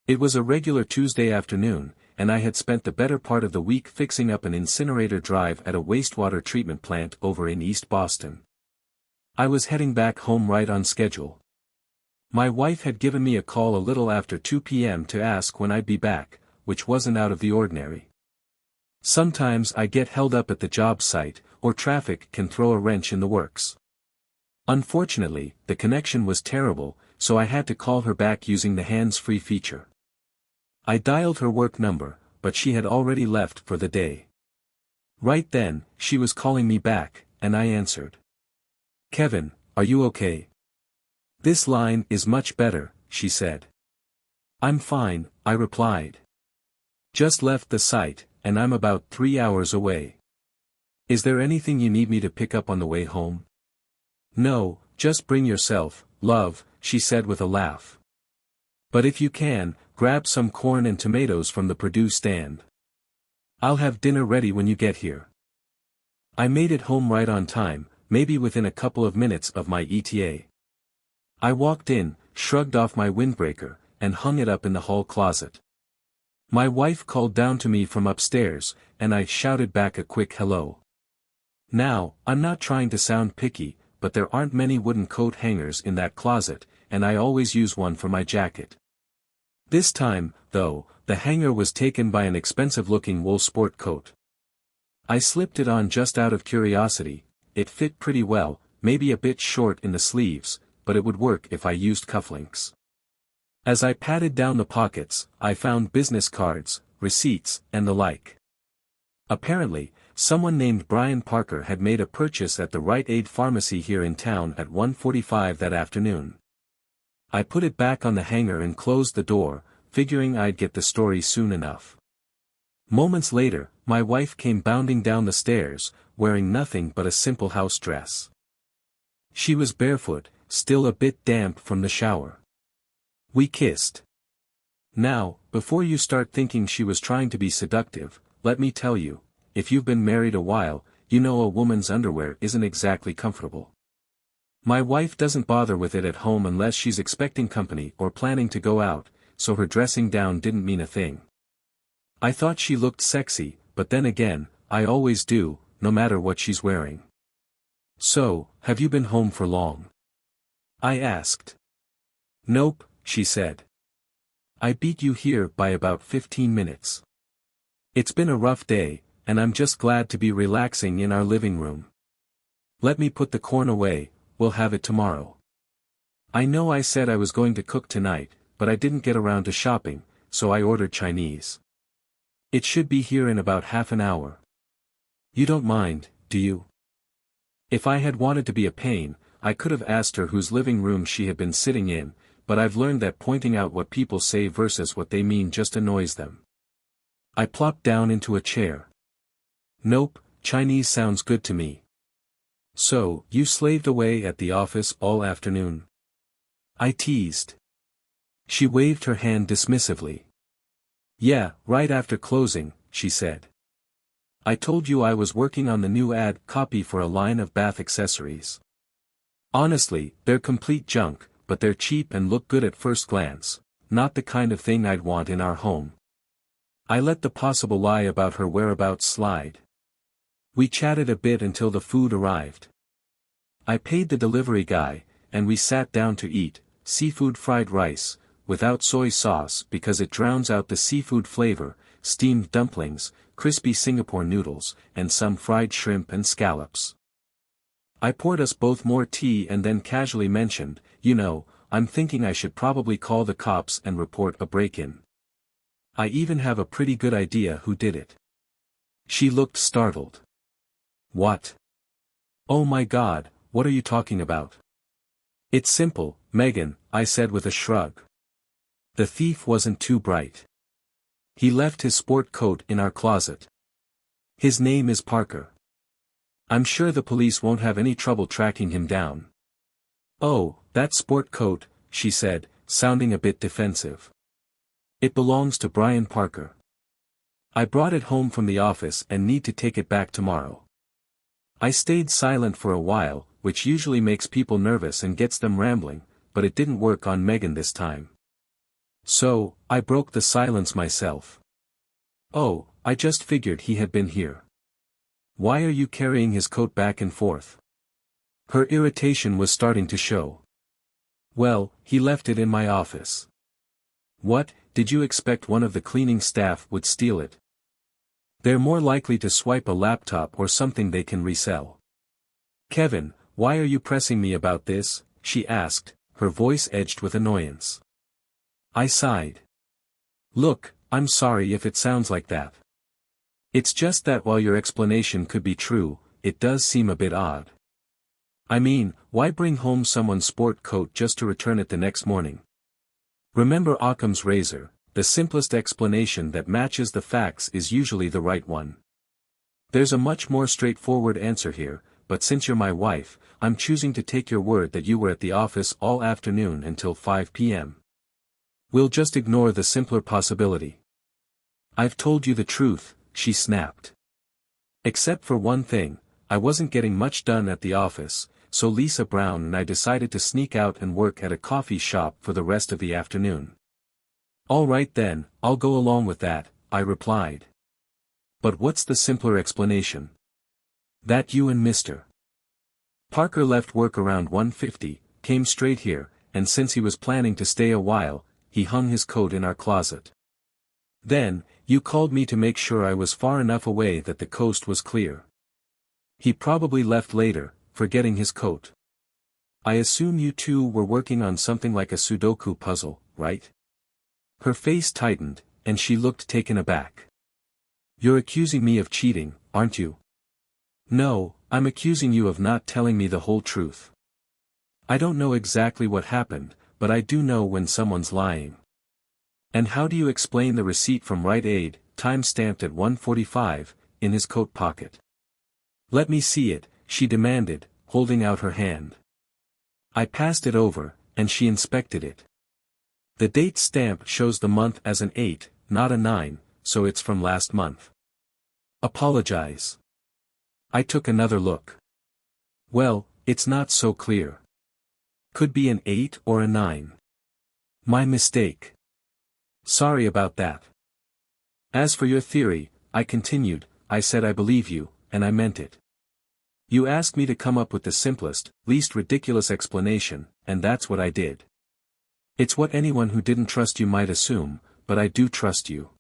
It was a regular Tuesday afternoon, and I had spent the better part of the week fixing up an incinerator drive at a wastewater treatment plant over in East Boston. I was heading back home right on schedule. My wife had given me a call a little after 2 p.m. to ask when I'd be back, which wasn't out of the ordinary. Sometimes I get held up at the job site, or traffic can throw a wrench in the works. Unfortunately, the connection was terrible, so I had to call her back using the hands-free feature. I dialed her work number, but she had already left for the day. Right then, she was calling me back, and I answered. "Kevin, are you okay?" "This line is much better," she said. "I'm fine," I replied. "Just left the site, and I'm about 3 hours away. Is there anything you need me to pick up on the way home?" "No, just bring yourself, love," she said with a laugh. "But if you can, grab some corn and tomatoes from the Purdue stand. I'll have dinner ready when you get here." I made it home right on time, maybe within a couple of minutes of my ETA. I walked in, shrugged off my windbreaker, and hung it up in the hall closet. My wife called down to me from upstairs, and I shouted back a quick hello. Now, I'm not trying to sound picky, but there aren't many wooden coat hangers in that closet, and I always use one for my jacket. This time, though, the hanger was taken by an expensive-looking wool sport coat. I slipped it on just out of curiosity. It fit pretty well, maybe a bit short in the sleeves, but it would work if I used cufflinks. As I patted down the pockets, I found business cards, receipts, and the like. Apparently, someone named Brian Parker had made a purchase at the Rite Aid pharmacy here in town at 1:45 that afternoon. I put it back on the hanger and closed the door, figuring I'd get the story soon enough. Moments later, my wife came bounding down the stairs, wearing nothing but a simple house dress. She was barefoot, still a bit damp from the shower. We kissed. Now, before you start thinking she was trying to be seductive, let me tell you, if you've been married a while, you know a woman's underwear isn't exactly comfortable. My wife doesn't bother with it at home unless she's expecting company or planning to go out, so her dressing down didn't mean a thing. I thought she looked sexy, but then again, I always do, no matter what she's wearing. "So, have you been home for long?" I asked. "Nope," she said. "I beat you here by about 15 minutes. It's been a rough day, and I'm just glad to be relaxing in our living room. Let me put the corn away, we'll have it tomorrow. I know I said I was going to cook tonight, but I didn't get around to shopping, so I ordered Chinese. It should be here in about half an hour. You don't mind, do you?" If I had wanted to be a pain, I could have asked her whose living room she had been sitting in, but I've learned that pointing out what people say versus what they mean just annoys them. I plopped down into a chair. "Nope, Chinese sounds good to me." "So, you slaved away at the office all afternoon?" I teased. She waved her hand dismissively. "Yeah, right after closing," she said. "I told you I was working on the new ad copy for a line of bath accessories. Honestly, they're complete junk, but they're cheap and look good at first glance, not the kind of thing I'd want in our home." I let the possible lie about her whereabouts slide. We chatted a bit until the food arrived. I paid the delivery guy, and we sat down to eat, seafood fried rice, without soy sauce because it drowns out the seafood flavor, steamed dumplings, crispy Singapore noodles, and some fried shrimp and scallops. I poured us both more tea and then casually mentioned, "You know, I'm thinking I should probably call the cops and report a break-in. I even have a pretty good idea who did it." She looked startled. "What? Oh my God, what are you talking about?" "It's simple, Megan," I said with a shrug. "The thief wasn't too bright. He left his sport coat in our closet. His name is Parker. I'm sure the police won't have any trouble tracking him down." "Oh, that sport coat," she said, sounding a bit defensive. "It belongs to Brian Parker. I brought it home from the office and need to take it back tomorrow." I stayed silent for a while, which usually makes people nervous and gets them rambling, but it didn't work on Megan this time. So, I broke the silence myself. Oh, I just figured he had been here. Why are you carrying his coat back and forth? Her irritation was starting to show. Well, he left it in my office. What, did you expect one of the cleaning staff would steal it? They're more likely to swipe a laptop or something they can resell. Kevin, why are you pressing me about this? She asked, her voice edged with annoyance. I sighed. Look, I'm sorry if it sounds like that. It's just that while your explanation could be true, it does seem a bit odd. I mean, why bring home someone's sport coat just to return it the next morning? Remember Occam's razor, the simplest explanation that matches the facts is usually the right one. There's a much more straightforward answer here, but since you're my wife, I'm choosing to take your word that you were at the office all afternoon until 5 p.m. We'll just ignore the simpler possibility. I've told you the truth, she snapped. Except for one thing, I wasn't getting much done at the office, so Lisa Brown and I decided to sneak out and work at a coffee shop for the rest of the afternoon. All right then, I'll go along with that, I replied. But what's the simpler explanation? That you and Mr. Parker left work around 1:50, came straight here, and since he was planning to stay a while, he hung his coat in our closet. Then, you called me to make sure I was far enough away that the coast was clear. He probably left later, forgetting his coat. I assume you two were working on something like a Sudoku puzzle, right? Her face tightened, and she looked taken aback. You're accusing me of cheating, aren't you? No, I'm accusing you of not telling me the whole truth. I don't know exactly what happened, but I do know when someone's lying. And how do you explain the receipt from Rite Aid, time-stamped at 1:45, in his coat pocket? Let me see it, she demanded, holding out her hand. I passed it over, and she inspected it. The date stamp shows the month as an 8, not a 9, so it's from last month. Apologize. I took another look. Well, it's not so clear. Could be an 8 or a 9. My mistake. Sorry about that. As for your theory, I continued, I said I believe you, and I meant it. You asked me to come up with the simplest, least ridiculous explanation, and that's what I did. It's what anyone who didn't trust you might assume, but I do trust you.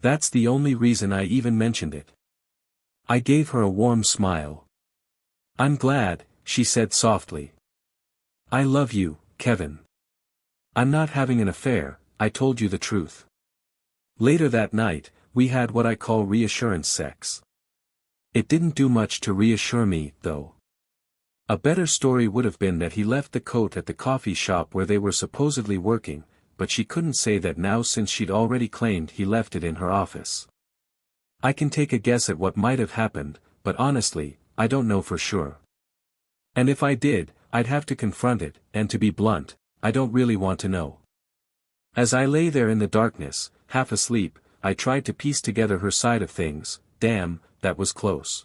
That's the only reason I even mentioned it. I gave her a warm smile. I'm glad, she said softly. I love you, Kevin. I'm not having an affair, I told you the truth. Later that night, we had what I call reassurance sex. It didn't do much to reassure me, though. A better story would have been that he left the coat at the coffee shop where they were supposedly working, but she couldn't say that now since she'd already claimed he left it in her office. I can take a guess at what might have happened, but honestly, I don't know for sure. And if I did, I'd have to confront it, and to be blunt, I don't really want to know. As I lay there in the darkness, half asleep, I tried to piece together her side of things. Damn, that was close.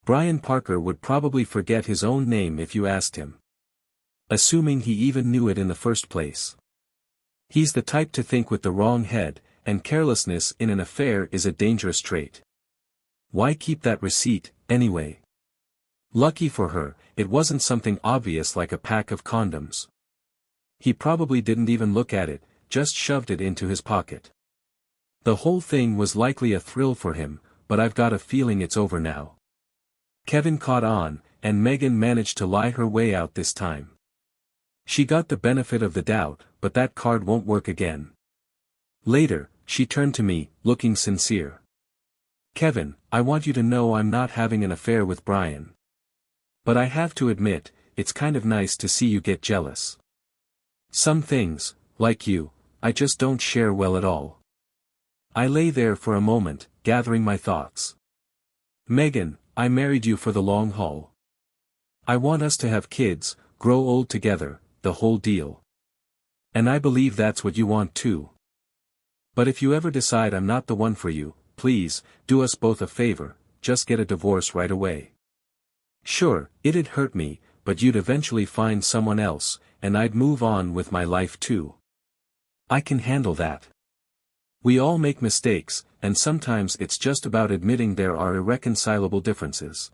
Brian Parker would probably forget his own name if you asked him. Assuming he even knew it in the first place. He's the type to think with the wrong head, and carelessness in an affair is a dangerous trait. Why keep that receipt, anyway? Lucky for her, it wasn't something obvious like a pack of condoms. He probably didn't even look at it, just shoved it into his pocket. The whole thing was likely a thrill for him, but I've got a feeling it's over now. Kevin caught on, and Megan managed to lie her way out this time. She got the benefit of the doubt, but that card won't work again. Later, she turned to me, looking sincere. Kevin, I want you to know I'm not having an affair with Brian. But I have to admit, it's kind of nice to see you get jealous. Some things, like you, I just don't share well at all. I lay there for a moment, gathering my thoughts. Megan, I married you for the long haul. I want us to have kids, grow old together, the whole deal. And I believe that's what you want too. But if you ever decide I'm not the one for you, please, do us both a favor, just get a divorce right away. Sure, it'd hurt me, but you'd eventually find someone else, and I'd move on with my life too. I can handle that. We all make mistakes, and sometimes it's just about admitting there are irreconcilable differences.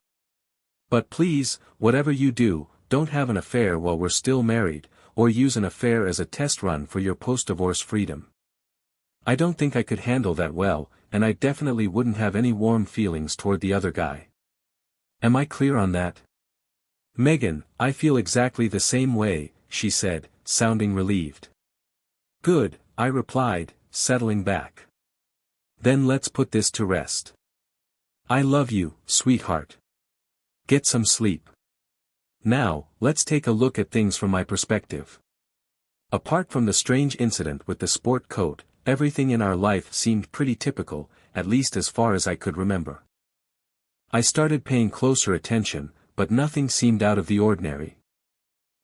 But please, whatever you do, don't have an affair while we're still married, or use an affair as a test run for your post-divorce freedom. I don't think I could handle that well, and I definitely wouldn't have any warm feelings toward the other guy. Am I clear on that? Megan, I feel exactly the same way, she said, sounding relieved. Good, I replied, settling back. Then let's put this to rest. I love you, sweetheart. Get some sleep. Now, let's take a look at things from my perspective. Apart from the strange incident with the sport coat, everything in our life seemed pretty typical, at least as far as I could remember. I started paying closer attention, but nothing seemed out of the ordinary.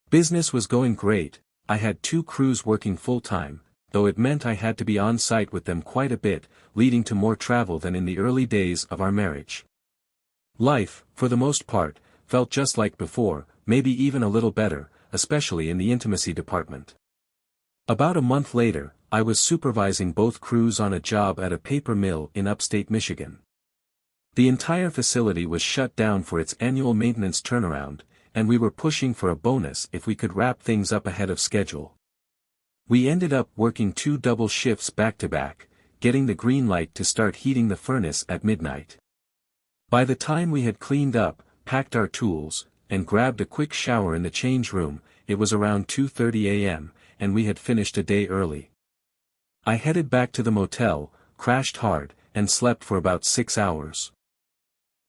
Business was going great. I had 2 crews working full-time, though it meant I had to be on site with them quite a bit, leading to more travel than in the early days of our marriage. Life, for the most part, felt just like before, maybe even a little better, especially in the intimacy department. About a month later, I was supervising both crews on a job at a paper mill in upstate Michigan. The entire facility was shut down for its annual maintenance turnaround, and we were pushing for a bonus if we could wrap things up ahead of schedule. We ended up working 2 double shifts back-to-back, getting the green light to start heating the furnace at midnight. By the time we had cleaned up, packed our tools, and grabbed a quick shower in the change room, it was around 2:30 a.m., and we had finished a day early. I headed back to the motel, crashed hard, and slept for about 6 hours.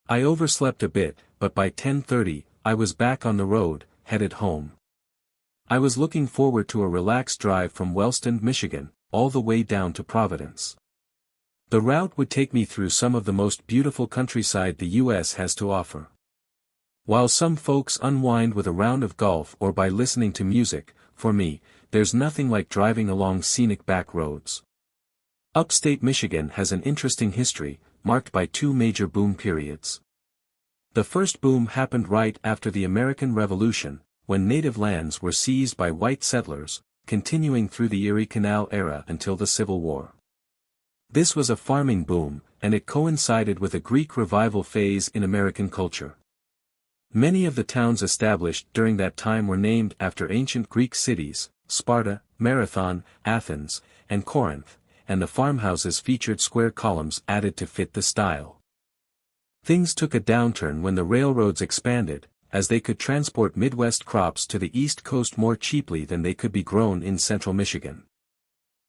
I overslept a bit, but by 10:30, I was back on the road, headed home. I was looking forward to a relaxed drive from Wellston, Michigan, all the way down to Providence. The route would take me through some of the most beautiful countryside the U.S. has to offer. While some folks unwind with a round of golf or by listening to music, for me, there's nothing like driving along scenic back roads. Upstate Michigan has an interesting history, marked by 2 major boom periods. The first boom happened right after the American Revolution, when native lands were seized by white settlers, continuing through the Erie Canal era until the Civil War. This was a farming boom, and it coincided with a Greek revival phase in American culture. Many of the towns established during that time were named after ancient Greek cities, Sparta, Marathon, Athens, and Corinth, and the farmhouses featured square columns added to fit the style. Things took a downturn when the railroads expanded, as they could transport Midwest crops to the East Coast more cheaply than they could be grown in central Michigan.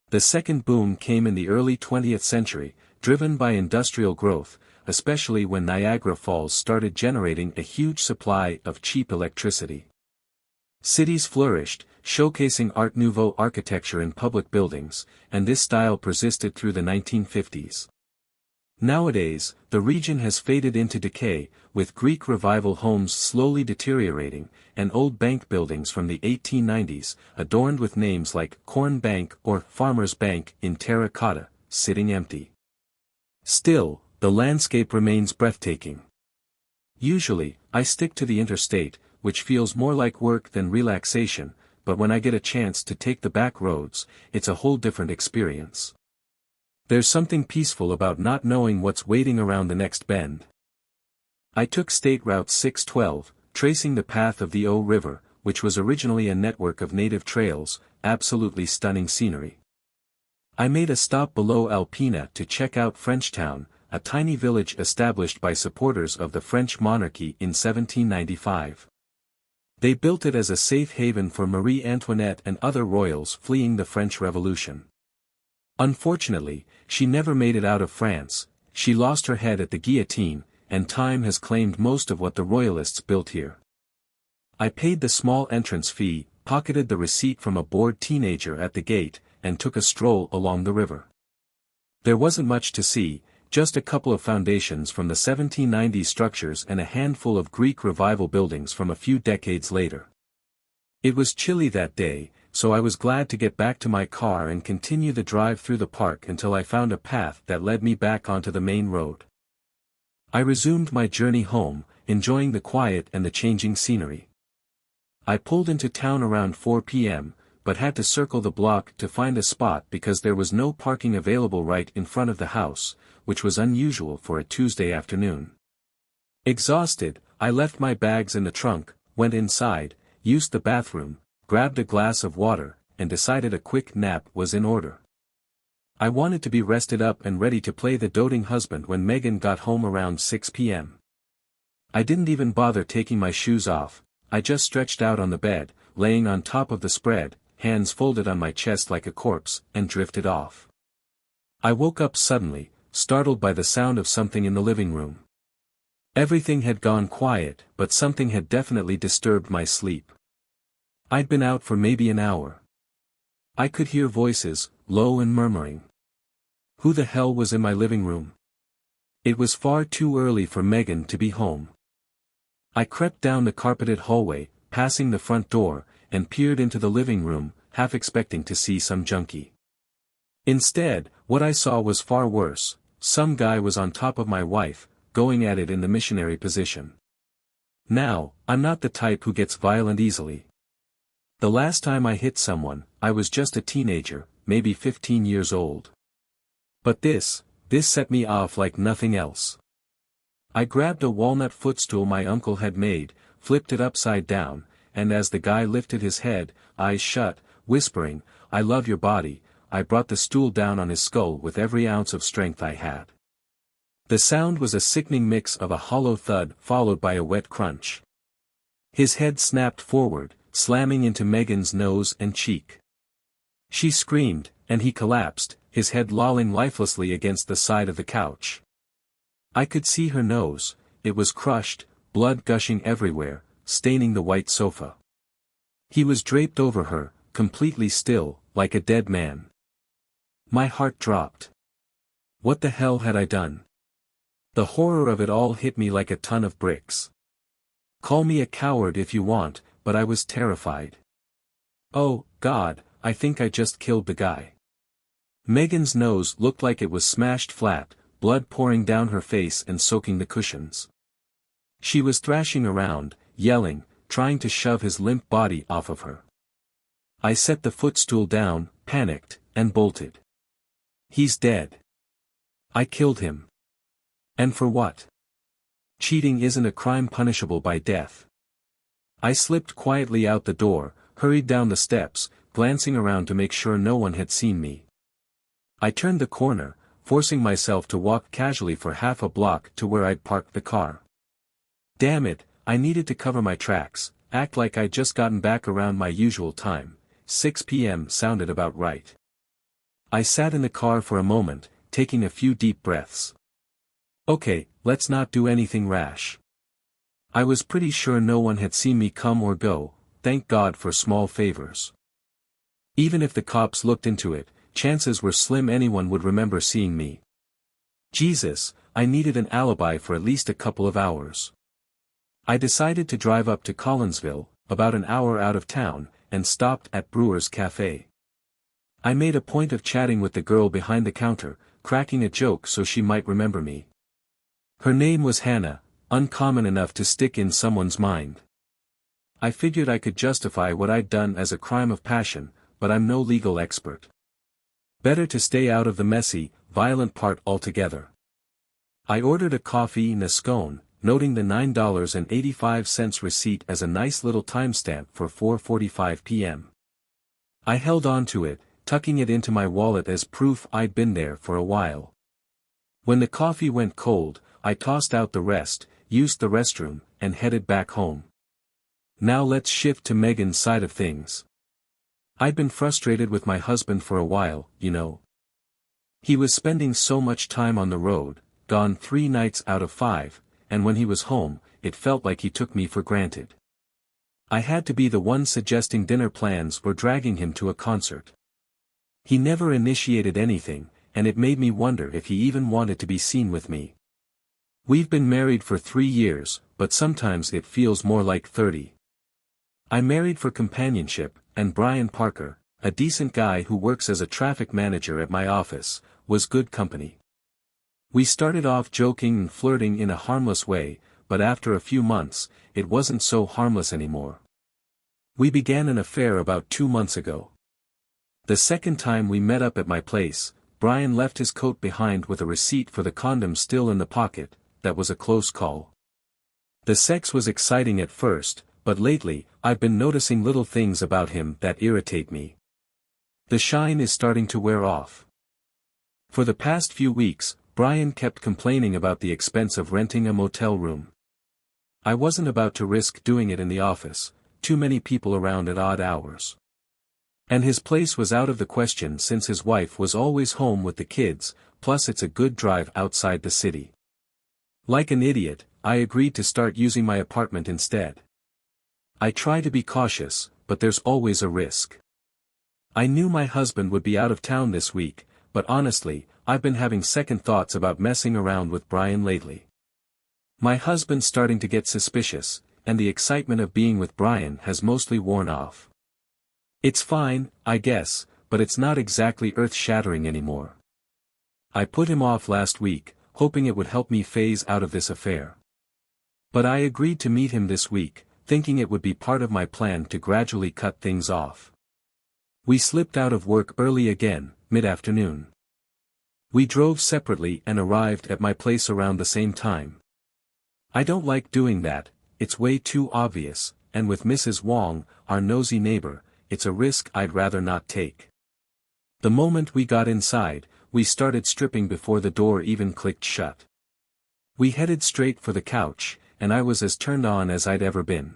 The second boom came in the early 20th century, driven by industrial growth, especially when Niagara Falls started generating a huge supply of cheap electricity. Cities flourished, showcasing Art Nouveau architecture in public buildings, and this style persisted through the 1950s. Nowadays, the region has faded into decay, with Greek Revival homes slowly deteriorating, and old bank buildings from the 1890s, adorned with names like Corn Bank or Farmers Bank in terracotta, sitting empty. Still, the landscape remains breathtaking. Usually, I stick to the interstate, which feels more like work than relaxation, but when I get a chance to take the back roads, it's a whole different experience. There's something peaceful about not knowing what's waiting around the next bend. I took State Route 612, tracing the path of the O River, which was originally a network of native trails, absolutely stunning scenery. I made a stop below Alpena to check out Frenchtown, a tiny village established by supporters of the French monarchy in 1795. They built it as a safe haven for Marie Antoinette and other royals fleeing the French Revolution. Unfortunately, she never made it out of France. She lost her head at the guillotine, and time has claimed most of what the royalists built here. I paid the small entrance fee, pocketed the receipt from a bored teenager at the gate, and took a stroll along the river. There wasn't much to see, just a couple of foundations from the 1790s structures and a handful of Greek Revival buildings from a few decades later. It was chilly that day, so I was glad to get back to my car and continue the drive through the park until I found a path that led me back onto the main road. I resumed my journey home, enjoying the quiet and the changing scenery. I pulled into town around 4 p.m., but had to circle the block to find a spot because there was no parking available right in front of the house, which was unusual for a Tuesday afternoon. Exhausted, I left my bags in the trunk, went inside, used the bathroom, grabbed a glass of water, and decided a quick nap was in order. I wanted to be rested up and ready to play the doting husband when Megan got home around 6 p.m. I didn't even bother taking my shoes off, I just stretched out on the bed, laying on top of the spread, hands folded on my chest like a corpse, and drifted off. I woke up suddenly, startled by the sound of something in the living room. Everything had gone quiet, but something had definitely disturbed my sleep. I'd been out for maybe an hour. I could hear voices, low and murmuring. Who the hell was in my living room? It was far too early for Megan to be home. I crept down the carpeted hallway, passing the front door, and peered into the living room, half expecting to see some junkie. Instead, what I saw was far worse. Some guy was on top of my wife, going at it in the missionary position. Now, I'm not the type who gets violent easily. The last time I hit someone, I was just a teenager, maybe 15 years old. But this set me off like nothing else. I grabbed a walnut footstool my uncle had made, flipped it upside down, and as the guy lifted his head, eyes shut, whispering, "I love your body," I brought the stool down on his skull with every ounce of strength I had. The sound was a sickening mix of a hollow thud followed by a wet crunch. His head snapped forward, slamming into Megan's nose and cheek. She screamed, and he collapsed, his head lolling lifelessly against the side of the couch. I could see her nose, it was crushed, blood gushing everywhere, staining the white sofa. He was draped over her, completely still, like a dead man. My heart dropped. What the hell had I done? The horror of it all hit me like a ton of bricks. Call me a coward if you want, but I was terrified. Oh, God, I think I just killed the guy. Megan's nose looked like it was smashed flat, blood pouring down her face and soaking the cushions. She was thrashing around, yelling, trying to shove his limp body off of her. I set the footstool down, panicked, and bolted. He's dead. I killed him. And for what? Cheating isn't a crime punishable by death. I slipped quietly out the door, hurried down the steps, glancing around to make sure no one had seen me. I turned the corner, forcing myself to walk casually for half a block to where I'd parked the car. Damn it, I needed to cover my tracks, act like I'd just gotten back around my usual time. 6 p.m. sounded about right. I sat in the car for a moment, taking a few deep breaths. Okay, let's not do anything rash. I was pretty sure no one had seen me come or go, thank God for small favors. Even if the cops looked into it, chances were slim anyone would remember seeing me. Jesus, I needed an alibi for at least a couple of hours. I decided to drive up to Collinsville, about an hour out of town, and stopped at Brewer's Cafe. I made a point of chatting with the girl behind the counter, cracking a joke so she might remember me. Her name was Hannah, uncommon enough to stick in someone's mind. I figured I could justify what I'd done as a crime of passion, but I'm no legal expert. Better to stay out of the messy, violent part altogether. I ordered a coffee and a scone, noting the $9.85 receipt as a nice little timestamp for 4:45 p.m. I held on to it, tucking it into my wallet as proof I'd been there for a while. When the coffee went cold, I tossed out the rest, used the restroom, and headed back home. Now let's shift to Megan's side of things. I'd been frustrated with my husband for a while, you know. He was spending so much time on the road, gone 3 nights out of 5, and when he was home, it felt like he took me for granted. I had to be the one suggesting dinner plans or dragging him to a concert. He never initiated anything, and it made me wonder if he even wanted to be seen with me. We've been married for 3 years, but sometimes it feels more like 30. I married for companionship, and Brian Parker, a decent guy who works as a traffic manager at my office, was good company. We started off joking and flirting in a harmless way, but after a few months, it wasn't so harmless anymore. We began an affair about 2 months ago. The second time we met up at my place, Brian left his coat behind with a receipt for the condom still in the pocket. That was a close call. The sex was exciting at first, but lately, I've been noticing little things about him that irritate me. The shine is starting to wear off. For the past few weeks, Brian kept complaining about the expense of renting a motel room. I wasn't about to risk doing it in the office, too many people around at odd hours. And his place was out of the question since his wife was always home with the kids, plus it's a good drive outside the city. Like an idiot, I agreed to start using my apartment instead. I try to be cautious, but there's always a risk. I knew my husband would be out of town this week, but honestly, I've been having second thoughts about messing around with Brian lately. My husband's starting to get suspicious, and the excitement of being with Brian has mostly worn off. It's fine, I guess, but it's not exactly earth-shattering anymore. I put him off last week, hoping it would help me phase out of this affair. But I agreed to meet him this week, thinking it would be part of my plan to gradually cut things off. We slipped out of work early again, mid-afternoon. We drove separately and arrived at my place around the same time. I don't like doing that, it's way too obvious, and with Mrs. Wong, our nosy neighbor, it's a risk I'd rather not take. The moment we got inside, we started stripping before the door even clicked shut. We headed straight for the couch, and I was as turned on as I'd ever been.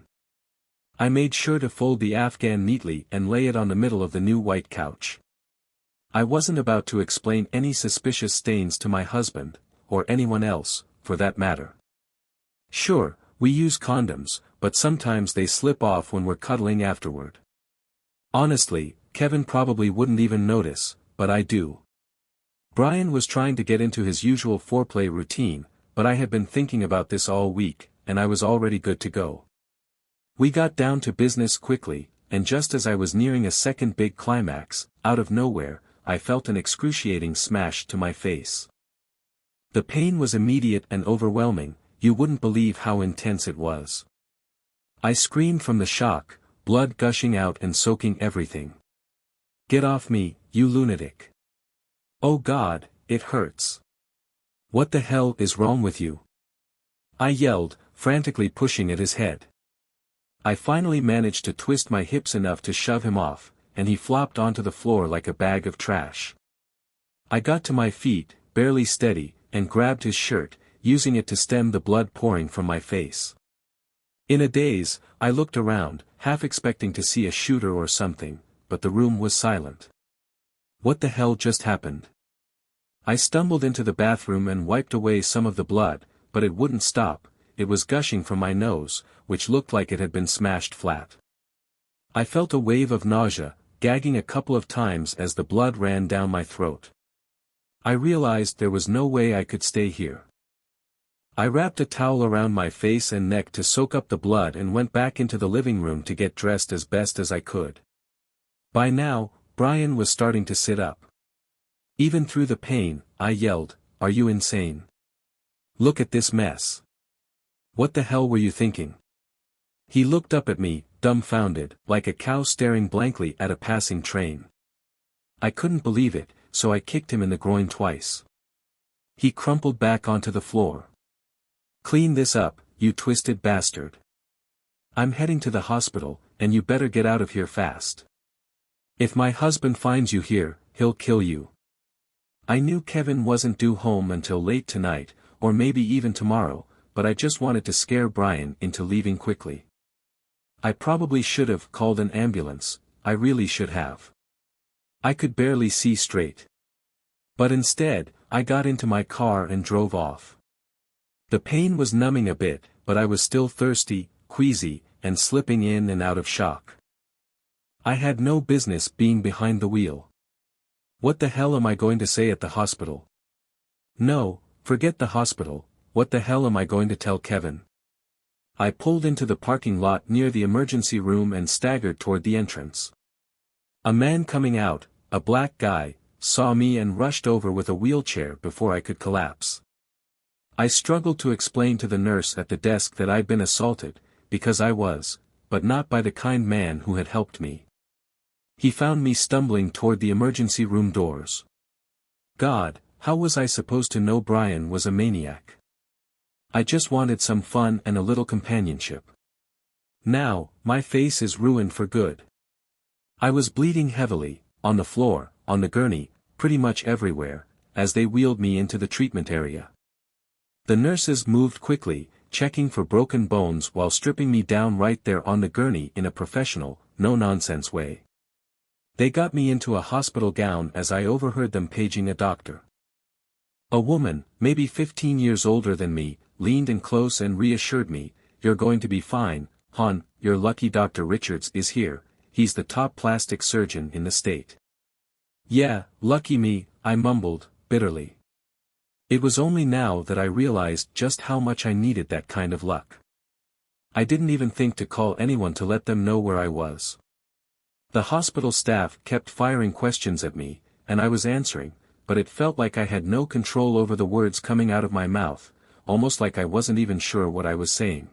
I made sure to fold the Afghan neatly and lay it on the middle of the new white couch. I wasn't about to explain any suspicious stains to my husband, or anyone else, for that matter. Sure, we use condoms, but sometimes they slip off when we're cuddling afterward. Honestly, Kevin probably wouldn't even notice, but I do. Brian was trying to get into his usual foreplay routine, but I had been thinking about this all week, and I was already good to go. We got down to business quickly, and just as I was nearing a second big climax, out of nowhere, I felt an excruciating smash to my face. The pain was immediate and overwhelming, you wouldn't believe how intense it was. I screamed from the shock, blood gushing out and soaking everything. Get off me, you lunatic. Oh God, it hurts. What the hell is wrong with you? I yelled, frantically pushing at his head. I finally managed to twist my hips enough to shove him off, and he flopped onto the floor like a bag of trash. I got to my feet, barely steady, and grabbed his shirt, using it to stem the blood pouring from my face. In a daze, I looked around, half expecting to see a shooter or something, but the room was silent. What the hell just happened? I stumbled into the bathroom and wiped away some of the blood, but it wouldn't stop, it was gushing from my nose, which looked like it had been smashed flat. I felt a wave of nausea, gagging a couple of times as the blood ran down my throat. I realized there was no way I could stay here. I wrapped a towel around my face and neck to soak up the blood and went back into the living room to get dressed as best as I could. By now, Brian was starting to sit up. Even through the pain, I yelled, "Are you insane? Look at this mess. What the hell were you thinking?" He looked up at me, dumbfounded, like a cow staring blankly at a passing train. I couldn't believe it, so I kicked him in the groin twice. He crumpled back onto the floor. "Clean this up, you twisted bastard. I'm heading to the hospital, and you better get out of here fast. If my husband finds you here, he'll kill you." I knew Kevin wasn't due home until late tonight, or maybe even tomorrow, but I just wanted to scare Brian into leaving quickly. I probably should have called an ambulance, I really should have. I could barely see straight. But instead, I got into my car and drove off. The pain was numbing a bit, but I was still thirsty, queasy, and slipping in and out of shock. I had no business being behind the wheel. What the hell am I going to say at the hospital? No, forget the hospital, what the hell am I going to tell Kevin? I pulled into the parking lot near the emergency room and staggered toward the entrance. A man coming out, a black guy, saw me and rushed over with a wheelchair before I could collapse. I struggled to explain to the nurse at the desk that I'd been assaulted, because I was, but not by the kind man who had helped me. He found me stumbling toward the emergency room doors. God, how was I supposed to know Brian was a maniac? I just wanted some fun and a little companionship. Now, my face is ruined for good. I was bleeding heavily, on the floor, on the gurney, pretty much everywhere, as they wheeled me into the treatment area. The nurses moved quickly, checking for broken bones while stripping me down right there on the gurney in a professional, no-nonsense way. They got me into a hospital gown as I overheard them paging a doctor. A woman, maybe 15 years older than me, leaned in close and reassured me, "You're going to be fine, hon, you're lucky Dr. Richards is here, he's the top plastic surgeon in the state." "Yeah, lucky me," I mumbled, bitterly. It was only now that I realized just how much I needed that kind of luck. I didn't even think to call anyone to let them know where I was. The hospital staff kept firing questions at me, and I was answering, but it felt like I had no control over the words coming out of my mouth, almost like I wasn't even sure what I was saying.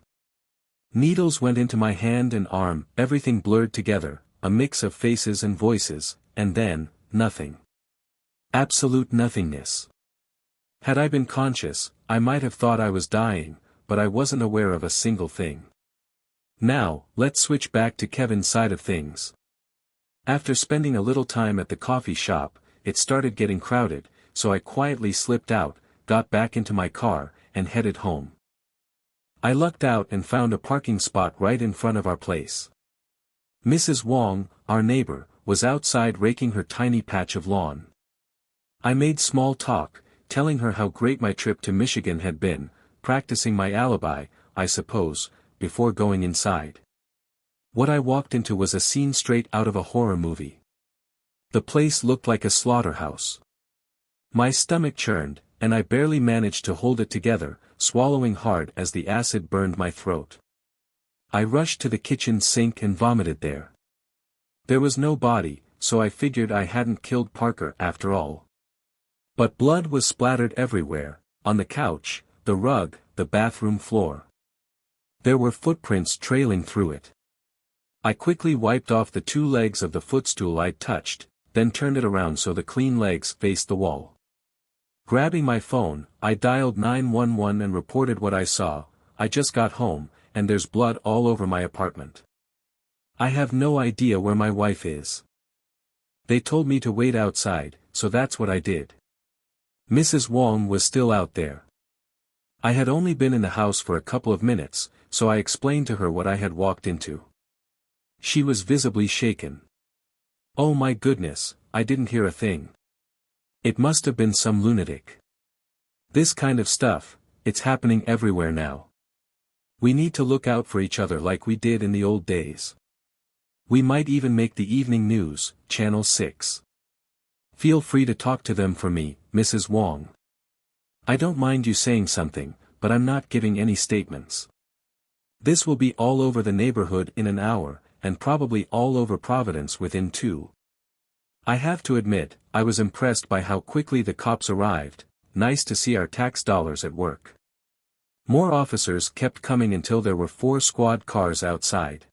Needles went into my hand and arm, everything blurred together, a mix of faces and voices, and then, nothing. Absolute nothingness. Had I been conscious, I might have thought I was dying, but I wasn't aware of a single thing. Now, let's switch back to Kevin's side of things. After spending a little time at the coffee shop, it started getting crowded, so I quietly slipped out, got back into my car, and headed home. I lucked out and found a parking spot right in front of our place. Mrs. Wong, our neighbor, was outside raking her tiny patch of lawn. I made small talk, telling her how great my trip to Michigan had been, practicing my alibi, I suppose, before going inside. What I walked into was a scene straight out of a horror movie. The place looked like a slaughterhouse. My stomach churned, and I barely managed to hold it together, swallowing hard as the acid burned my throat. I rushed to the kitchen sink and vomited there. There was no body, so I figured I hadn't killed Parker after all. But blood was splattered everywhere, on the couch, the rug, the bathroom floor. There were footprints trailing through it. I quickly wiped off the 2 legs of the footstool I'd touched, then turned it around so the clean legs faced the wall. Grabbing my phone, I dialed 911 and reported what I saw. "I just got home, and there's blood all over my apartment. I have no idea where my wife is." They told me to wait outside, so that's what I did. Mrs. Wong was still out there. I had only been in the house for a couple of minutes, so I explained to her what I had walked into. She was visibly shaken. "Oh my goodness, I didn't hear a thing. It must have been some lunatic. This kind of stuff, it's happening everywhere now. We need to look out for each other like we did in the old days. We might even make the evening news, Channel 6. Feel free to talk to them for me, Mrs. Wong. I don't mind you saying something, but I'm not giving any statements. This will be all over the neighborhood in an hour, and probably all over Providence within 2. I have to admit, I was impressed by how quickly the cops arrived. Nice to see our tax dollars at work. More officers kept coming until there were 4 squad cars outside.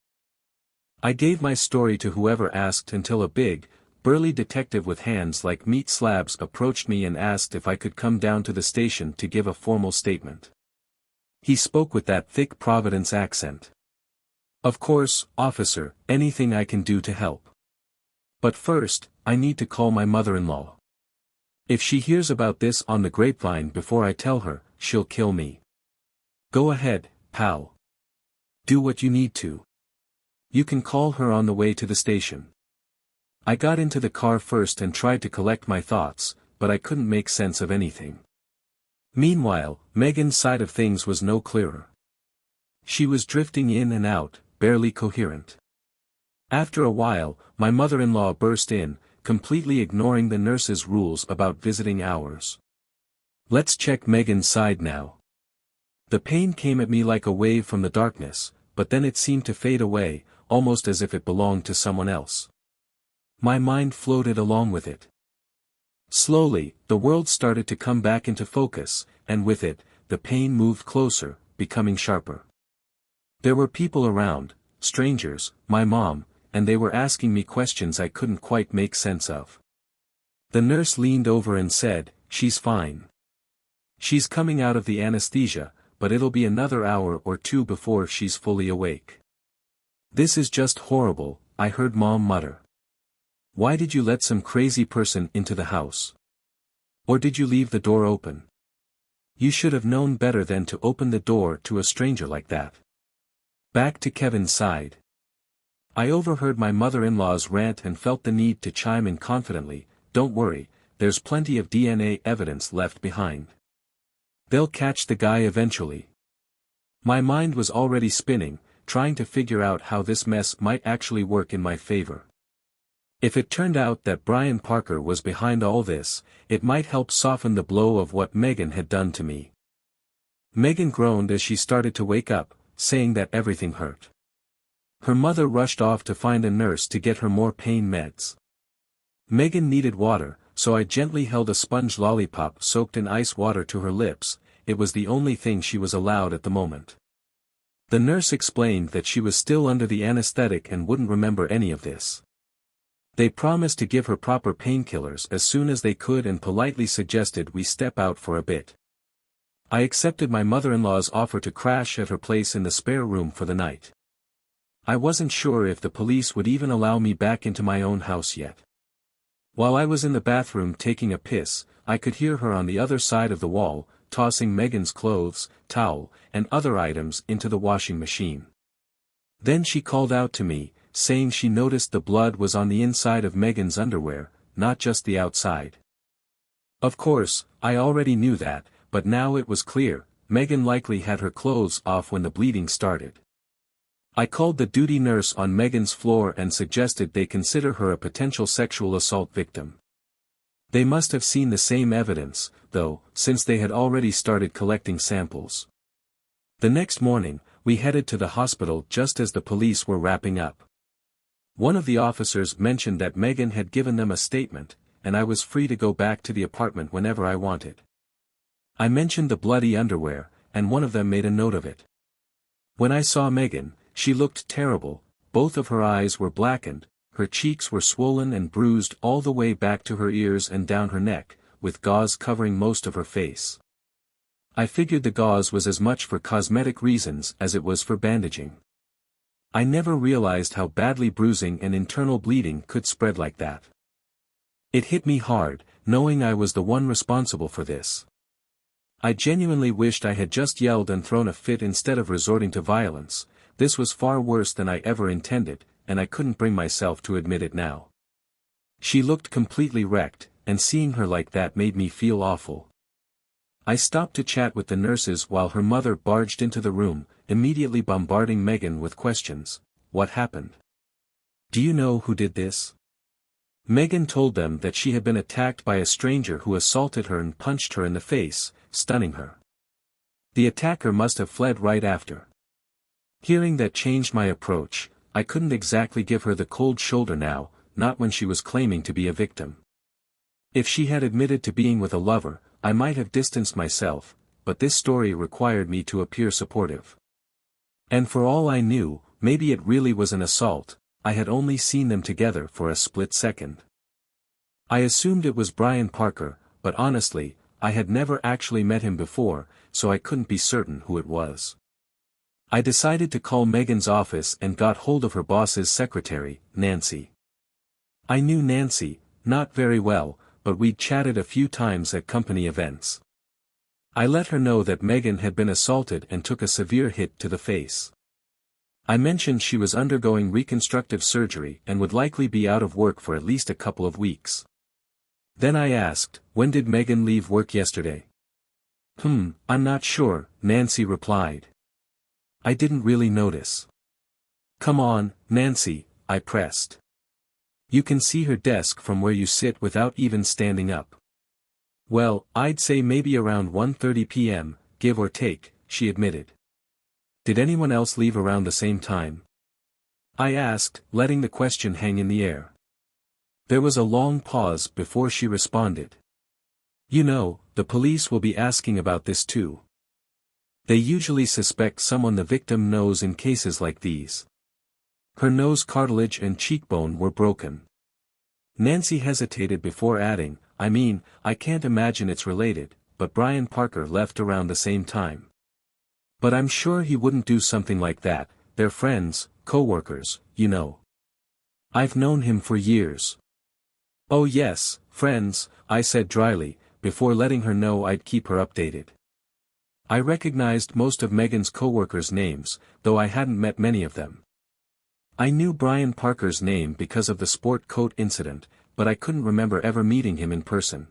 I gave my story to whoever asked until a big, burly detective with hands like meat slabs approached me and asked if I could come down to the station to give a formal statement. He spoke with that thick Providence accent. "Of course, officer, anything I can do to help. But first, I need to call my mother-in-law. If she hears about this on the grapevine before I tell her, she'll kill me. Go ahead, pal. Do what you need to. You can call her on the way to the station." I got into the car first and tried to collect my thoughts, but I couldn't make sense of anything. Meanwhile, Megan's side of things was no clearer. She was drifting in and out, barely coherent. After a while, my mother-in-law burst in, completely ignoring the nurse's rules about visiting hours. "Let's check Megan's side now." The pain came at me like a wave from the darkness, but then it seemed to fade away, almost as if it belonged to someone else. My mind floated along with it. Slowly, the world started to come back into focus, and with it, the pain moved closer, becoming sharper. There were people around, strangers, my mom, and they were asking me questions I couldn't quite make sense of. The nurse leaned over and said, "She's fine. She's coming out of the anesthesia, but it'll be another hour or two before she's fully awake." "This is just horrible," I heard Mom mutter. "Why did you let some crazy person into the house? Or did you leave the door open? You should have known better than to open the door to a stranger like that." Back to Kevin's side. I overheard my mother-in-law's rant and felt the need to chime in confidently, "Don't worry, there's plenty of DNA evidence left behind. They'll catch the guy eventually." My mind was already spinning, trying to figure out how this mess might actually work in my favor. If it turned out that Brian Parker was behind all this, it might help soften the blow of what Megan had done to me. Megan groaned as she started to wake up, saying that everything hurt. Her mother rushed off to find a nurse to get her more pain meds. Megan needed water, so I gently held a sponge lollipop soaked in ice water to her lips. It was the only thing she was allowed at the moment. The nurse explained that she was still under the anesthetic and wouldn't remember any of this. They promised to give her proper painkillers as soon as they could and politely suggested we step out for a bit. I accepted my mother-in-law's offer to crash at her place in the spare room for the night. I wasn't sure if the police would even allow me back into my own house yet. While I was in the bathroom taking a piss, I could hear her on the other side of the wall, tossing Megan's clothes, towel, and other items into the washing machine. Then she called out to me, saying she noticed the blood was on the inside of Megan's underwear, not just the outside. Of course, I already knew that, but now it was clear, Megan likely had her clothes off when the bleeding started. I called the duty nurse on Megan's floor and suggested they consider her a potential sexual assault victim. They must have seen the same evidence, though, since they had already started collecting samples. The next morning, we headed to the hospital just as the police were wrapping up. One of the officers mentioned that Megan had given them a statement, and I was free to go back to the apartment whenever I wanted. I mentioned the bloody underwear, and one of them made a note of it. When I saw Megan, she looked terrible. Both of her eyes were blackened, her cheeks were swollen and bruised all the way back to her ears and down her neck, with gauze covering most of her face. I figured the gauze was as much for cosmetic reasons as it was for bandaging. I never realized how badly bruising and internal bleeding could spread like that. It hit me hard, knowing I was the one responsible for this. I genuinely wished I had just yelled and thrown a fit instead of resorting to violence. This was far worse than I ever intended, and I couldn't bring myself to admit it now. She looked completely wrecked, and seeing her like that made me feel awful. I stopped to chat with the nurses while her mother barged into the room, immediately bombarding Megan with questions. What happened? Do you know who did this? Megan told them that she had been attacked by a stranger who assaulted her and punched her in the face, stunning her. The attacker must have fled right after. Hearing that changed my approach. I couldn't exactly give her the cold shoulder now, not when she was claiming to be a victim. If she had admitted to being with a lover, I might have distanced myself, but this story required me to appear supportive. And for all I knew, maybe it really was an assault. I had only seen them together for a split second. I assumed it was Brian Parker, but honestly, I had never actually met him before, so I couldn't be certain who it was. I decided to call Megan's office and got hold of her boss's secretary, Nancy. I knew Nancy, not very well, but we'd chatted a few times at company events. I let her know that Megan had been assaulted and took a severe hit to the face. I mentioned she was undergoing reconstructive surgery and would likely be out of work for at least a couple of weeks. Then I asked, when did Megan leave work yesterday? I'm not sure, Nancy replied. I didn't really notice. Come on, Nancy, I pressed. You can see her desk from where you sit without even standing up. Well, I'd say maybe around 1:30 p.m., give or take, she admitted. Did anyone else leave around the same time? I asked, letting the question hang in the air. There was a long pause before she responded. You know, the police will be asking about this too. They usually suspect someone the victim knows in cases like these. Her nose cartilage and cheekbone were broken. Nancy hesitated before adding, I can't imagine it's related, but Brian Parker left around the same time. But I'm sure he wouldn't do something like that, they're friends, co-workers, you know. I've known him for years. Oh yes, friends, I said dryly, before letting her know I'd keep her updated. I recognized most of Megan's co-workers' names, though I hadn't met many of them. I knew Brian Parker's name because of the sport coat incident, but I couldn't remember ever meeting him in person.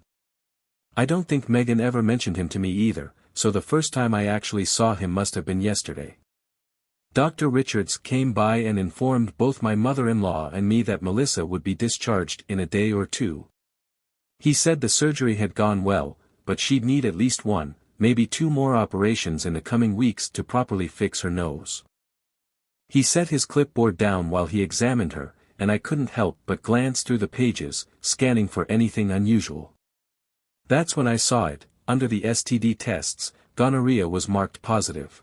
I don't think Megan ever mentioned him to me either, so the first time I actually saw him must have been yesterday. Dr. Richards came by and informed both my mother-in-law and me that Melissa would be discharged in a day or two. He said the surgery had gone well, but she'd need at least one, maybe two more operations in the coming weeks to properly fix her nose. He set his clipboard down while he examined her, and I couldn't help but glance through the pages, scanning for anything unusual. That's when I saw it. Under the STD tests, gonorrhea was marked positive.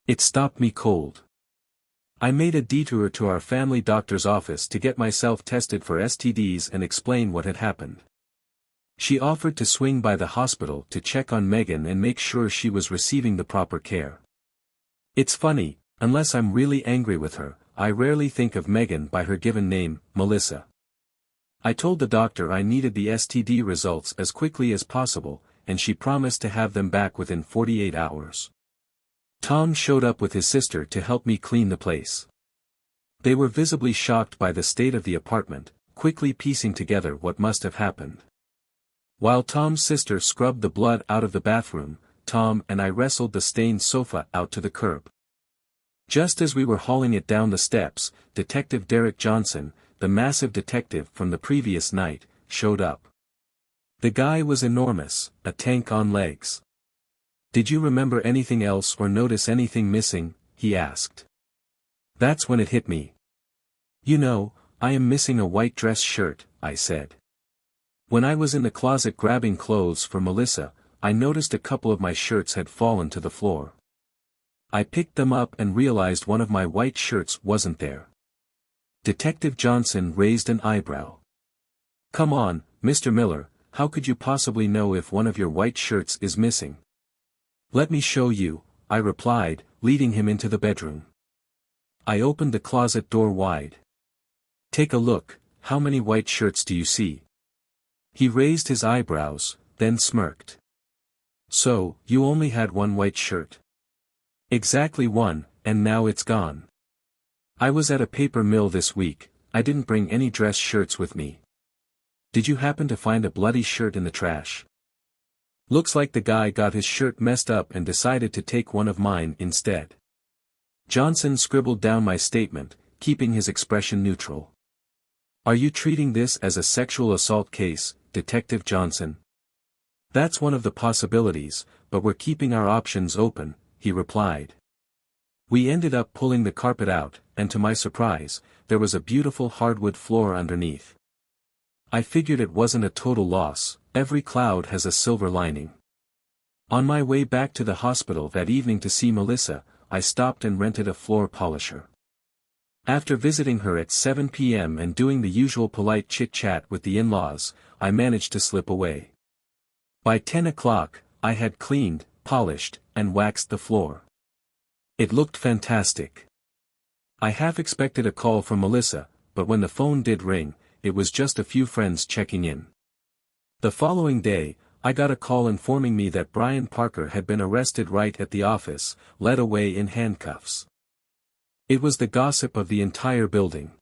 It stopped me cold. I made a detour to our family doctor's office to get myself tested for STDs and explain what had happened. She offered to swing by the hospital to check on Megan and make sure she was receiving the proper care. It's funny, unless I'm really angry with her, I rarely think of Megan by her given name, Melissa. I told the doctor I needed the STD results as quickly as possible, and she promised to have them back within 48 hours. Tom showed up with his sister to help me clean the place. They were visibly shocked by the state of the apartment, quickly piecing together what must have happened. While Tom's sister scrubbed the blood out of the bathroom, Tom and I wrestled the stained sofa out to the curb. Just as we were hauling it down the steps, Detective Derek Johnson, the massive detective from the previous night, showed up. The guy was enormous, a tank on legs. "Did you remember anything else or notice anything missing?" he asked. That's when it hit me. "You know, I am missing a white dress shirt," I said. When I was in the closet grabbing clothes for Melissa, I noticed a couple of my shirts had fallen to the floor. I picked them up and realized one of my white shirts wasn't there. Detective Johnson raised an eyebrow. "Come on, Mr. Miller, how could you possibly know if one of your white shirts is missing?" "Let me show you," I replied, leading him into the bedroom. I opened the closet door wide. "Take a look, how many white shirts do you see?" He raised his eyebrows, then smirked. "So, you only had one white shirt?" "Exactly one, and now it's gone. I was at a paper mill this week, I didn't bring any dress shirts with me." "Did you happen to find a bloody shirt in the trash?" "Looks like the guy got his shirt messed up and decided to take one of mine instead." Johnson scribbled down my statement, keeping his expression neutral. "Are you treating this as a sexual assault case, Detective Johnson?" "That's one of the possibilities, but we're keeping our options open," he replied. We ended up pulling the carpet out, and to my surprise, there was a beautiful hardwood floor underneath. I figured it wasn't a total loss, every cloud has a silver lining. On my way back to the hospital that evening to see Melissa, I stopped and rented a floor polisher. After visiting her at 7 p.m. and doing the usual polite chit-chat with the in-laws, I managed to slip away. By 10 o'clock, I had cleaned, polished, and waxed the floor. It looked fantastic. I half expected a call from Melissa, but when the phone did ring, it was just a few friends checking in. The following day, I got a call informing me that Brian Parker had been arrested right at the office, led away in handcuffs. It was the gossip of the entire building.